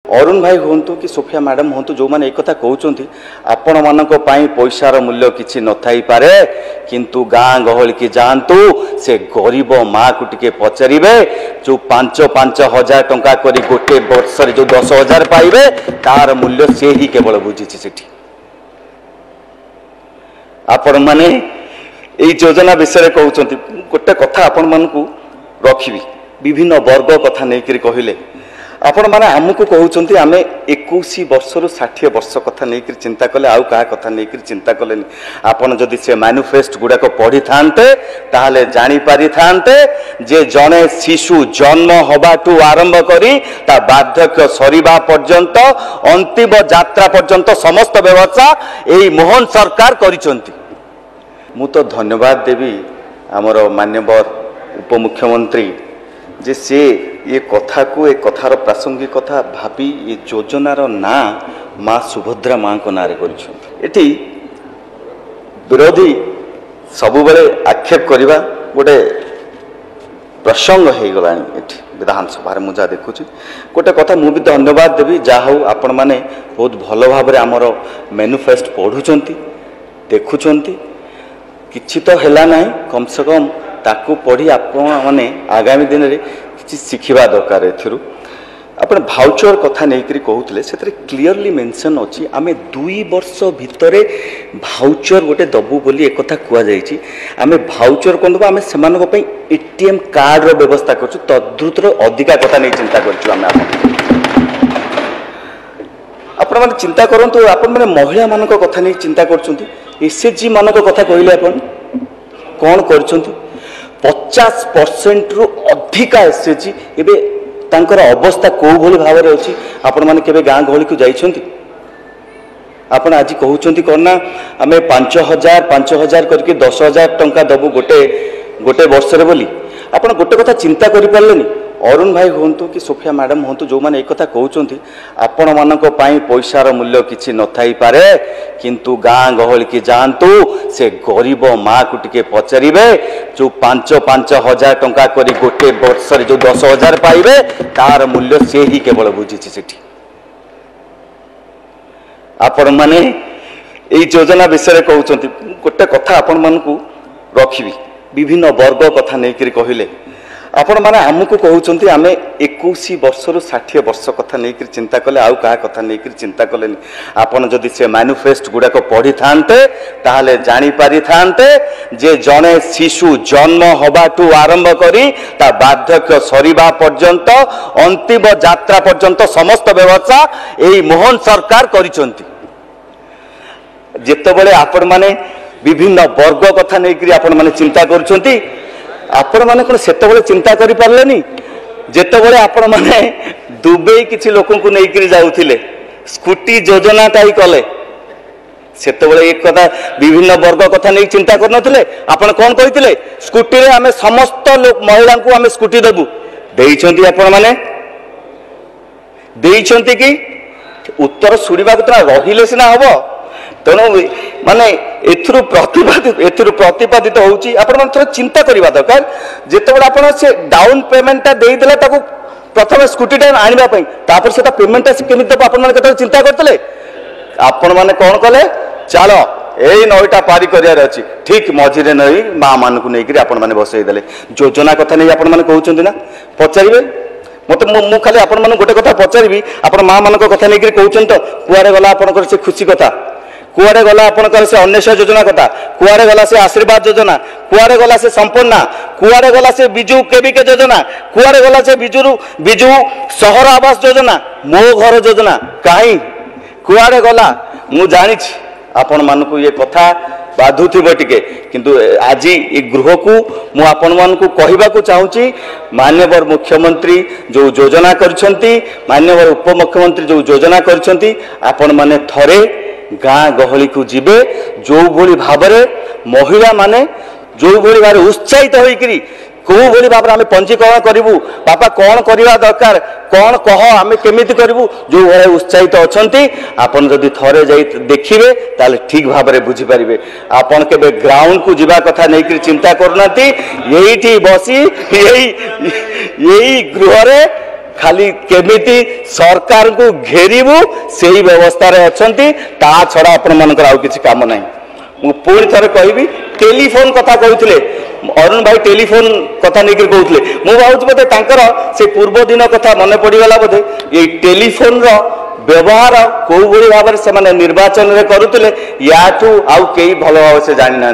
अरुण भाई हूँ कि सोफिया मैडम हूँ जो मैंने एक कथा कहते आपण मान पैसार मूल्य किसी न थी पारे किंतु गाँ गहल की जातु से गरीब माँ को टिके पचारे जो 5,000 टंका करी गोटे वर्ष जो 10,000 पाइबे तार मूल्य से ही केवल बुझी से आपण मैंने यही योजना विषय कहते गोटे कथा आपण मानू रखी विभिन्न वर्ग कथा नहीं कहले आपण माने आमको कहते आम 21 वर्ष रु 60 वर्ष कथा नहीं चिंता कले आउ क्या कथा नहीं चिंता कले आपन जदि से मैनिफेस्ट गुड़ाक पढ़ी थांते ताहले जानी पारि थांते जे जने शिशु जन्म हबाटू आरंभ करी ता बार्धक्य सरीबा पर्यंत अंतिम यात्रा पर्यंत समस्त व्यवस्था एही मोहन सरकार करिसंती। मु तो धन्यवाद देवी आमर मान्यवर उपमुख्यमंत्री जे से ये कथा को एक कथार प्रासंगिकता भाभी ये योजनार ना माँ सुभद्रा माँ को नारे करिसेंती। विरोधी सबु बेले आक्षेप करवा गोटे प्रसंग हो गला विधानसभा रे मुझा देखुची गोटे कथा मु भी धन्यवाद देवी जा हूँ आपण माने बहुत भल भाव आमर मैनिफेस्ट पढ़ुचंती देखुचंती किछि तो हैला नाही कम से कम ताकू पढ़ी आपण माने आगामी दिन रे किछि शिखिबा दरकार एथिरु आपण भाउचर कथा नै करी कहउतले सेतरे क्लियरली मेंशन अछि आमे 2 वर्ष भितरे भाउचर गोटे दबु बोली एक कथा कुआ जाईछि आमे भाउचर कोन आमे सेमानक पई एटीएम कार्ड रो व्यवस्था करछु तद्रुत रो अधिका कथा नै चिंता करछु आमे आपण माने चिंता करंतु आपण माने महिला मानक कथा नै चिंता करछुंती एसएचजी मानक कथा कहले आपण कोन करछुंती 50% रु अधिका एसएचजी एबे तांकर अवस्था को भली भाव रे अछि आपण माने केबे गां गहली को जाइछंती आपण आज कहउछंती करना हमें 5,000 करके 10,000 टंका दबु गोटे वर्ष रे बोली आपण गोटे कथा चिंता करि पारलेनी अरुण भाई हूँ कि सोफिया मैडम हूँ जो मैंने एक कथा कहते आपण मान पैसार मूल्य किसी न थी पारे किंतु गाँ गहल की जातु से गरीब माँ को टिके पचारे जो 5,000 टंका करी गोटे वर्ष जो 10,000 पाइबे तार मूल्य से ही केवल बुझी से आपण माने यही योजना विषय कहते गोटे कथा आपण मानू रखी विभिन्न वर्ग कथा नहीं कहले आपण माने आमको कहते आम 21 वर्ष रु 60 वर्ष कथा नहीं चिंता कले आउ क्या कथा नहीं चिंता कले आपन जदि से मैनिफेस्ट गुड़ाक पढ़ी थांते ताहले जानी पारि थांते जे जने शिशु जन्म हबाटू आरंभ करी ता बार्धक्य सरीबा पर्यंत अंतिम यात्रा पर्यंत समस्त व्यवस्था एही मोहन सरकार करिसंती। जेते बेले आपण माने विभिन्न वर्ग कथा नहीं आपण माने चिंता करुछंती आपण माने कोन सेते बेले चिंता करि पारलेनी जेते बेले आपण माने दुबई किछि लोकन को नै करी जाउथिले स्कूटी योजना ताई कले सेते बेले एक कथा विभिन्न वर्ग कथा नै चिंता करनथिले आपण कोन कहिथिले स्कूटी रे हमें समस्त लोक महिला को हमें स्कूटी देबु देइछंती आपण माने देइछंती कि उत्तर सुनिबा को रहिले सिना हबो तेणु माने एथुरु प्रतिपादित होउची आपण मन थोड़ा चिंता करबा दरकार जेते बेला आपण से डाउन पेमेंट देई देला ताको प्रथम स्कूटी टा आनिबा पई तापर सेटा पेमेंट से केमि दब आपण मन केते चिंता करतले आपण माने कोन कले चलो एई नईटा पारी करियार अछि ठीक मझिरे नई मां मान को नै करी आपण माने बसई देले योजना कथा नै आपण माने कहउचंदी ना पचारिबे मत मु खाली आपण माने गोटे कथा पचारिबी आपण मां मान को कथा नै करी कहउचन तो कुआरे गला आपण से खुशी कथा कुआरे गला आपनकर से अन्वेषण योजना कथा कुआरे गला से आशीर्वाद योजना कुआरे गला से संपूर्ण कुआरे गला से बिजू केबीके योजना कुआरे गला से बिजू शहर आवास योजना मो घर योजना कहीं कुआरे गला मु जानी आपण मानकु ये कथा बाधुथिबो टिके किंतु आज ये गृह को मु आपण मानकु कहिबाकू चाहूची माननीय मुख्यमंत्री जो योजना करछंती माननीय उपमुख्यमंत्री जो योजना करछंती आपण माने थरे गाँ गहली को जीवे जो भली भाव महिला माने जो भली भाव उत्साहित होइकरी को भली भाव आम पंजीकरण करूँ बापा कौन करवा दरकार कौन कह आम केमिति करूँ जो भाई उत्साहित अच्छा आपन जदि थरे जाई देखिए ताले ठीक भाव में बुझीपारे आपन के ग्राउंड को जीवा कथा नहीं चिंता करना यही बसी यही गृह खाली केमिति सरकार को घेरबू से ही व्यवस्था अच्छा ता छड़ा आपण मानकर आउ किसी काम ना मु पुणी थे कहबी टेलीफोन कथा कहते अरुण भाई टेलीफोन कथा नहीं कहते मुझे बोधे से पूर्व दिन कथा मन पड़गला बोधे ये टेलीफोन व्यवहार कौ भाव से निर्वाचन में करुले या आउ कई भल भाव से जानी ना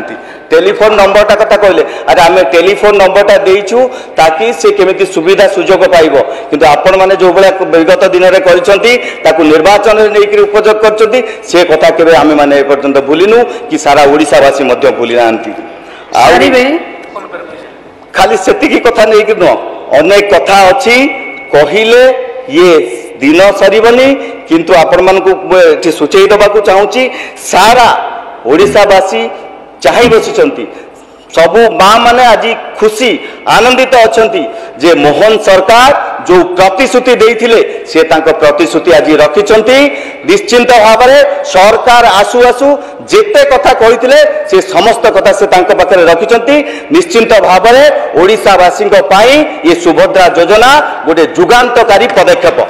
टेलीफोन नंबरटा कथा कहले अरे आम टेलीफोन नंबरटा देचु ताकि से केमिति सुविधा सुजोग पाइबो किंतु आपण माने जो बळे विगत दिन रे करिसंती ताकु निर्वाचन रे नेकरी उपयोग करचंती से कथा केबे आमे माने पर्यंत भूलिनु कि सारा ओडिसा वासी मध्य भूली नांती आरिबे खाली सेति की कथा नै कि न अनेक कथा अछि कहिले ये दिन सरीबनी किंतु आपण मानकु सूचई दबाकू चाहूची सारा ओडिसावासी चाहि बसिचंती सबु माँ माने आज खुशी आनंदित अछंती जे मोहन सरकार जो प्रतिश्रुति देइथिले से तांको प्रतिश्रुति आज रखिचंती निश्चिंत भाव में सरकार आसु आसु जेते कथा कहिथिले से समस्त कथा से तांको पाखरे रखिचंती निश्चिंत भाव में ओडिसावासी को पाई ये सुभद्रा योजना गोटे जुगांतकारी पदक्षेप।